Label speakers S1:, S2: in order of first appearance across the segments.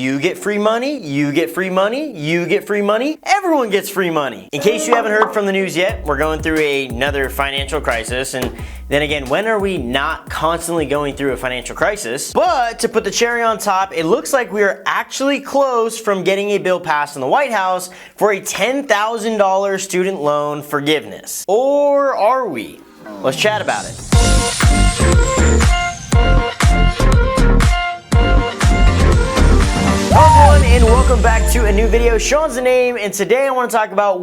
S1: You get free money, you get free money, you get free money, everyone gets free money. In case you haven't heard from the news yet, we're going through another financial crisis, and then again, when are we not constantly going through a financial crisis? But to put the cherry on top, it looks like we are actually close from getting a bill passed in the White House for a $10,000 student loan forgiveness. Or are we? Let's chat about it. Hello everyone, and welcome back to a new video. Shawn's the name, and today I want to talk about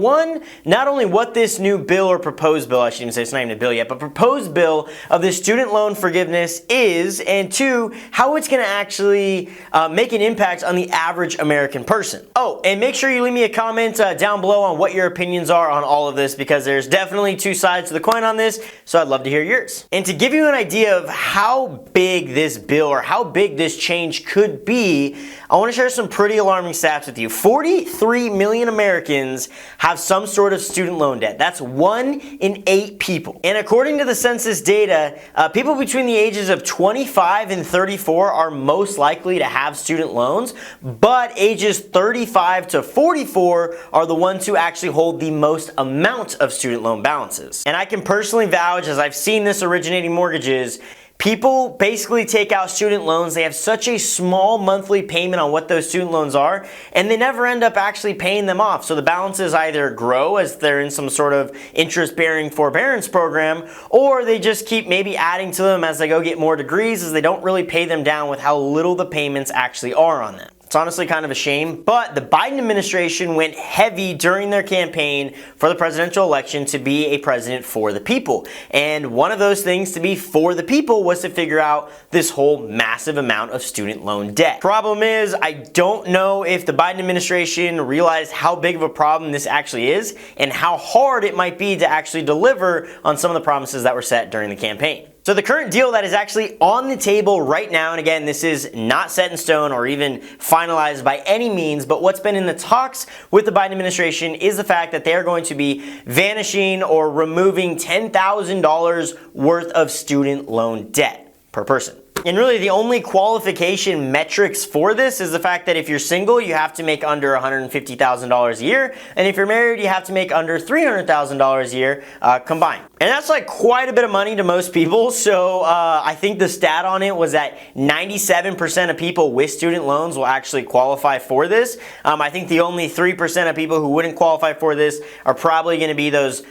S1: not only what this new bill or proposed bill, I shouldn't even say it's not even a bill yet, but proposed bill of this student loan forgiveness is, and two, how it's going to actually make an impact on the average American person. Oh, and make sure you leave me a comment down below on what your opinions are on all of this, because there's definitely two sides to the coin on this, so I'd love to hear yours. And to give you an idea of how big this bill or how big this change could be, I want to share some pretty alarming stats with you. 43 million Americans have some sort of student loan debt. That's 1 in 8 people. And according to the census data, people between the ages of 25 and 34 are most likely to have student loans, but ages 35 to 44 are the ones who actually hold the most amount of student loan balances. And I can personally vouch, as I've seen this originating mortgages, people basically take out student loans. They have such a small monthly payment on what those student loans are, and they never end up actually paying them off. So the balances either grow as they're in some sort of interest-bearing forbearance program, or they just keep maybe adding to them as they go get more degrees, as they don't really pay them down with how little the payments actually are on them. It's honestly kind of a shame, but the Biden administration went heavy during their campaign for the presidential election to be a president for the people. And one of those things to be for the people was to figure out this whole massive amount of student loan debt. Problem is, I don't know if the Biden administration realized how big of a problem this actually is and how hard it might be to actually deliver on some of the promises that were set during the campaign. So the current deal that is actually on the table right now, and again, this is not set in stone or even finalized by any means, but what's been in the talks with the Biden administration is the fact that they are going to be vanishing or removing $10,000 worth of student loan debt per person. And really the only qualification metrics for this is the fact that if you're single, you have to make under $150,000 a year, and if you're married, you have to make under $300,000 a year combined. And that's like quite a bit of money to most people, so I think the stat on it was that 97% of people with student loans will actually qualify for this. I think the only 3% of people who wouldn't qualify for this are probably going to be those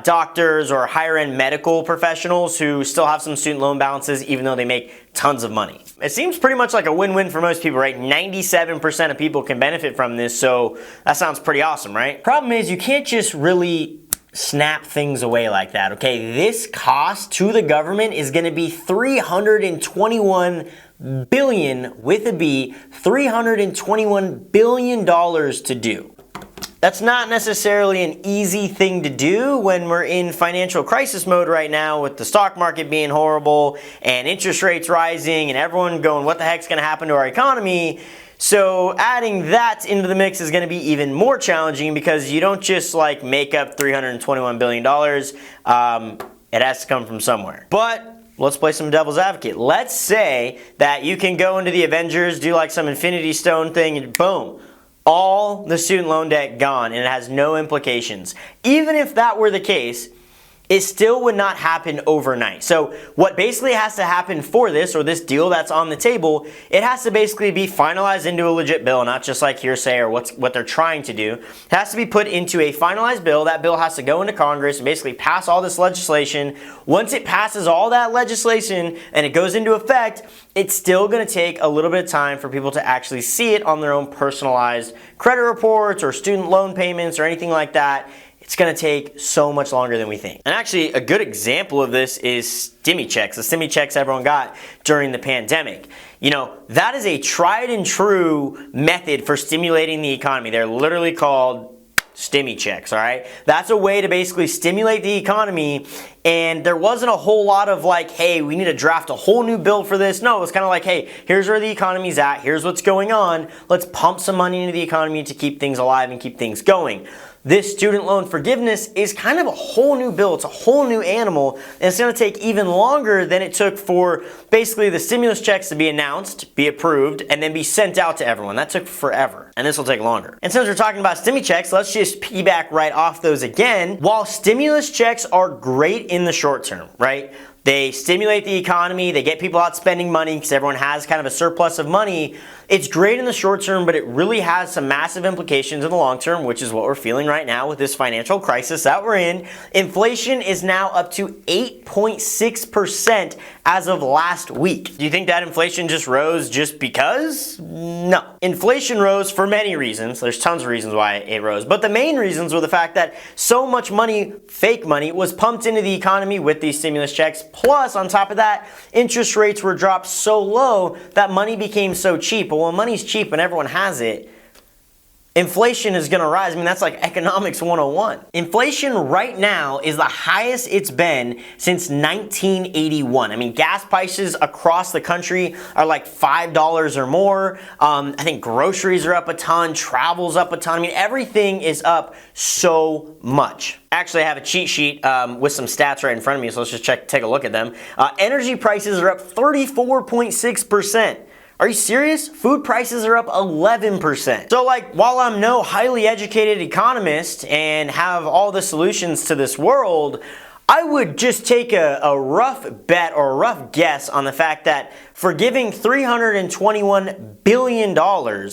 S1: doctors or higher-end medical professionals who still have some student loan balances even though they make tons of money. It seems pretty much like a win-win for most people, right? 97% of people can benefit from this, so that sounds pretty awesome, right? Problem is, you can't just really snap things away like that, okay? This cost to the government is going to be $321 billion with a B, $321 billion to do. That's not necessarily an easy thing to do when we're in financial crisis mode right now, with the stock market being horrible and interest rates rising and everyone going, what the heck's going to happen to our economy? So adding that into the mix is going to be even more challenging, because you don't just like make up $321 billion. It has to come from somewhere. But let's play some devil's advocate. Let's say that you can go into the Avengers, do like some Infinity Stone thing, and boom, all the student loan debt gone, and it has no implications. Even if that were the case, it still would not happen overnight. So what basically has to happen for this, or this deal that's on the table, it has to basically be finalized into a legit bill, not just like hearsay or what they're trying to do. It has to be put into a finalized bill. That bill has to go into Congress and basically pass all this legislation. Once it passes all that legislation and it goes into effect, it's still going to take a little bit of time for people to actually see it on their own personalized credit reports or student loan payments or anything like that. It's going to take so much longer than we think. And actually, a good example of this is stimmy checks, the stimmy checks everyone got during the pandemic. You know, that is a tried and true method for stimulating the economy. They're literally called stimmy checks, all right? That's a way to basically stimulate the economy, and there wasn't a whole lot of like, hey, we need to draft a whole new bill for this. No, it's kind of like, hey, here's where the economy's at, here's what's going on, let's pump some money into the economy to keep things alive and keep things going. this student loan forgiveness is kind of a whole new bill. It's a whole new animal, and it's going to take even longer than it took for basically the stimulus checks to be announced, be approved, and then be sent out to everyone. That took forever, and this will take longer. And since we're talking about stimmy checks, let's just piggyback right off those again. While stimulus checks are great in the short term, right? They stimulate the economy, they get people out spending money because everyone has kind of a surplus of money. It's great in the short term, but it really has some massive implications in the long term, which is what we're feeling right now with this financial crisis that we're in. Inflation is now up to 8.6% as of last week. Do you think that inflation just rose just because? No. Inflation rose for many reasons. There's tons of reasons why it rose, but the main reasons were the fact that so much money, fake money, was pumped into the economy with these stimulus checks. Plus, on top of that, interest rates were dropped so low that money became so cheap. But when money's cheap and everyone has it, inflation is going to rise. I mean, that's like economics 101. Inflation right now is the highest it's been since 1981. I mean, gas prices across the country are like $5 or more. I think groceries are up a ton, travel's up a ton. I mean, everything is up so much. Actually, I have a cheat sheet with some stats right in front of me, so let's just take a look at them. Energy prices are up 34.6%. Are you serious? Food prices are up 11%. So like, while I'm no highly educated economist and have all the solutions to this world, I would just take a rough bet or a rough guess on the fact that forgiving $321 billion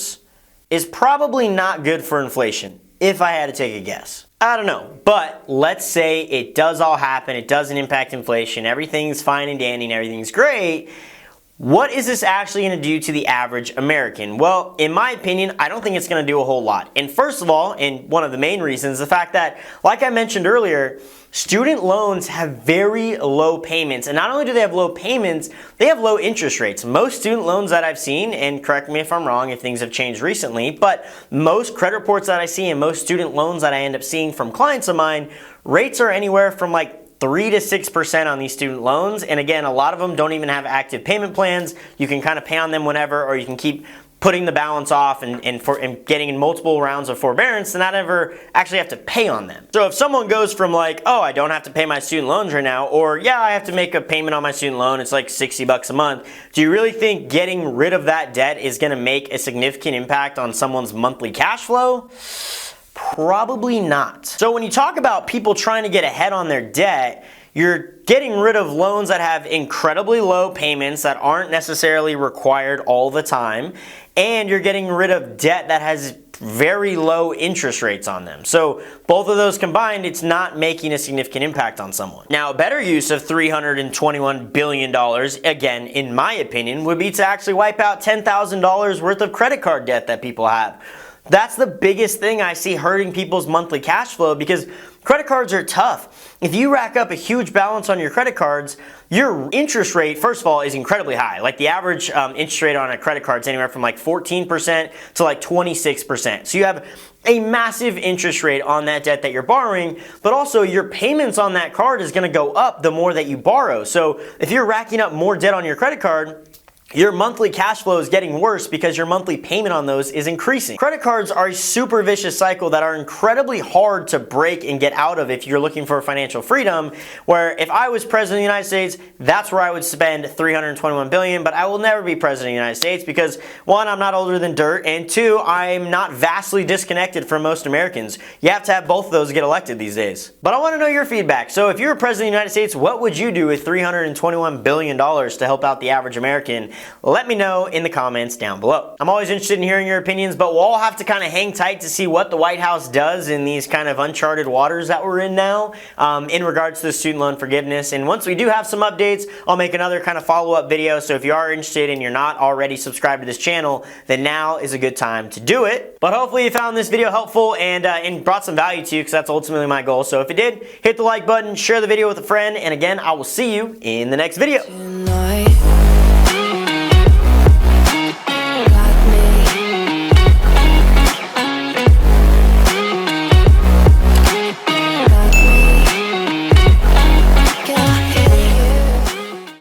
S1: is probably not good for inflation, if I had to take a guess. I don't know, but let's say it does all happen, it doesn't impact inflation, everything's fine and dandy and everything's great. What is this actually going to do to the average American? Well, in my opinion, I don't think it's going to do a whole lot. And first of all, and one of the main reasons, the fact that, like I mentioned earlier, student loans have very low payments. And not only do they have low payments, they have low interest rates. Most student loans that I've seen, and correct me if I'm wrong if things have changed recently, but most credit reports that I see and most student loans that I end up seeing from clients of mine, rates are anywhere from like 3 to 6% on these student loans. And again, a lot of them don't even have active payment plans. You can kind of pay on them whenever, or you can keep putting the balance off and getting in multiple rounds of forbearance and not ever actually have to pay on them. So if someone goes from like, oh, I don't have to pay my student loans right now, or yeah, I have to make a payment on my student loan, it's like $60 a month. Do you really think getting rid of that debt is gonna make a significant impact on someone's monthly cash flow? Probably not. So when you talk about people trying to get ahead on their debt, you're getting rid of loans that have incredibly low payments that aren't necessarily required all the time, and you're getting rid of debt that has very low interest rates on them. So both of those combined, it's not making a significant impact on someone. Now, a better use of $321 billion, again, in my opinion, would be to actually wipe out $10,000 worth of credit card debt that people have. That's the biggest thing I see hurting people's monthly cash flow, because credit cards are tough. If you rack up a huge balance on your credit cards, your interest rate, first of all, is incredibly high. Like the average interest rate on a credit card is anywhere from like 14% to like 26%. So you have a massive interest rate on that debt that you're borrowing, but also your payments on that card is gonna go up the more that you borrow. So if you're racking up more debt on your credit card, your monthly cash flow is getting worse because your monthly payment on those is increasing. Credit cards are a super vicious cycle that are incredibly hard to break and get out of if you're looking for financial freedom, where if I was president of the United States, that's where I would spend $321 billion, but I will never be president of the United States because one, I'm not older than dirt, and two, I'm not vastly disconnected from most Americans. You have to have both of those to get elected these days. But I want to know your feedback. So if you're president of the United States, what would you do with $321 billion to help out the average American? Let me know in the comments down below. I'm always interested in hearing your opinions, but we'll all have to kind of hang tight to see what the White House does in these kind of uncharted waters that we're in now in regards to the student loan forgiveness. And once we do have some updates, I'll make another kind of follow-up video. So if you are interested and you're not already subscribed to this channel, then now is a good time to do it. But hopefully you found this video helpful and brought some value to you, because that's ultimately my goal. So if it did, hit the like button, share the video with a friend, and again, I will see you in the next video.